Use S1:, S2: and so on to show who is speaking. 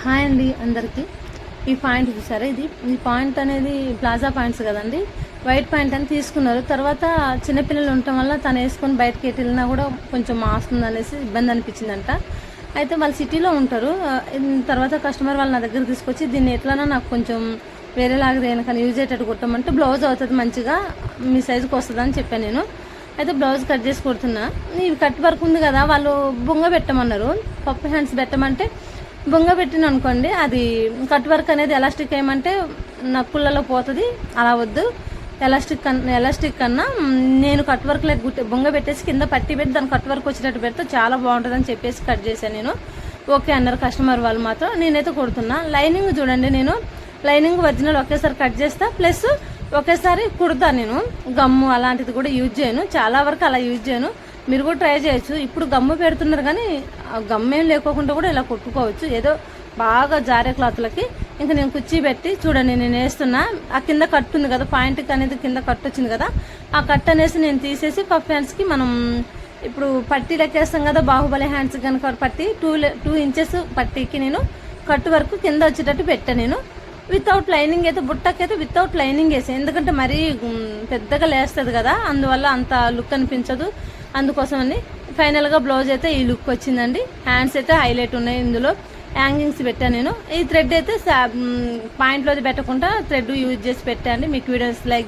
S1: Hi అండి అందరికీ. ఈ పాయింట్ చూసారా, ఈ పాయింట్ అనేది ప్లాజా పాయింట్స్ కదండి. వైట్ పాయింట్ అని తీసుకున్నారు. తర్వాత చిన్నపిల్లలు ఉండటం వల్ల తను వేసుకొని బయటకి వెళ్ళినా కూడా కొంచెం మాస్తుంది అనేసి ఇబ్బంది అనిపించిందంట. అయితే వాళ్ళు సిటీలో ఉంటారు. తర్వాత కస్టమర్ వాళ్ళు నా దగ్గర తీసుకొచ్చి దీన్ని ఎట్లన్నా నాకు కొంచెం వేరేలాగా దేనికన్నా యూజ్ అయ్యేటట్టు కుట్టమంటే బ్లౌజ్ అవుతుంది మంచిగా, మీ సైజుకి వస్తుంది అని చెప్పాను నేను. అయితే బ్లౌజ్ కట్ చేసి కుడుతున్నా. ఇవి కట్ వర్క్ ఉంది కదా, వాళ్ళు బొంగ పెట్టమన్నారు. పప్పు హ్యాండ్స్ పెట్టమంటే బొంగ పెట్టిన అనుకోండి, అది కట్ వర్క్ అనేది ఎలాస్టిక్ ఏమంటే నక్కులలో పోతుంది. అలా వద్దు, ఎలాస్టిక్ కన్నా నేను కట్ వర్క్ లేక బొంగ పెట్టేసి కింద పట్టి పెట్టి దాన్ని కట్ వర్క్ వచ్చేటట్టు పెడితే చాలా బాగుంటుందని చెప్పేసి కట్ చేశాను నేను. ఓకే అన్నారు కస్టమర్ వాళ్ళు మాత్రం. నేనైతే కుడుతున్నా. లైనింగ్ చూడండి, నేను లైనింగ్ ఒరిజినల్ ఒకేసారి కట్ చేస్తా, ప్లస్ ఒకేసారి కుడతా. నేను గమ్ము అలాంటిది కూడా యూజ్ చేయను, చాలా వరకు అలా యూజ్ చేయను. మీరు కూడా ట్రై చేయొచ్చు. ఇప్పుడు గమ్ము పెడుతున్నారు కానీ గమ్ము ఏం లేకోకుండా కూడా ఇలా కుట్టుకోవచ్చు, ఏదో బాగా జారే క్లాత్లకి. ఇంకా నేను కుర్చీ పెట్టి చూడండి, నేను వేస్తున్నా. ఆ కింద కట్టు ఉంది కదా, పాయింట్కి అనేది కింద కట్టు వచ్చింది కదా, ఆ కట్ అనేసి నేను తీసేసి పఫ్ హ్యాండ్స్కి మనం ఇప్పుడు పట్టీ లెక్కేస్తాం కదా, బాహుబలి హ్యాండ్స్ కనుక పట్టి 2 ఇంచెస్ పట్టీకి నేను కట్టు వరకు కింద వచ్చేటట్టు పెట్టాను నేను. వితౌట్ లైనింగ్ అయితే, బుట్టకైతే వితౌట్ లైనింగ్ వేసాను, ఎందుకంటే మరీ పెద్దగా లేస్తుంది కదా, అందువల్ల అంత లుక్ అనిపించదు. అందుకోసమని ఫైనల్గా బ్లౌజ్ అయితే ఈ లుక్ వచ్చిందండి. హ్యాండ్స్ అయితే హైలైట్ ఉన్నాయి, ఇందులో హ్యాంగింగ్స్ పెట్టాను నేను. ఈ థ్రెడ్ అయితే పాయింట్లోది పెట్టకుండా థ్రెడ్ యూజ్ చేసి పెట్టండి. మీకు వీడియోస్ లైక్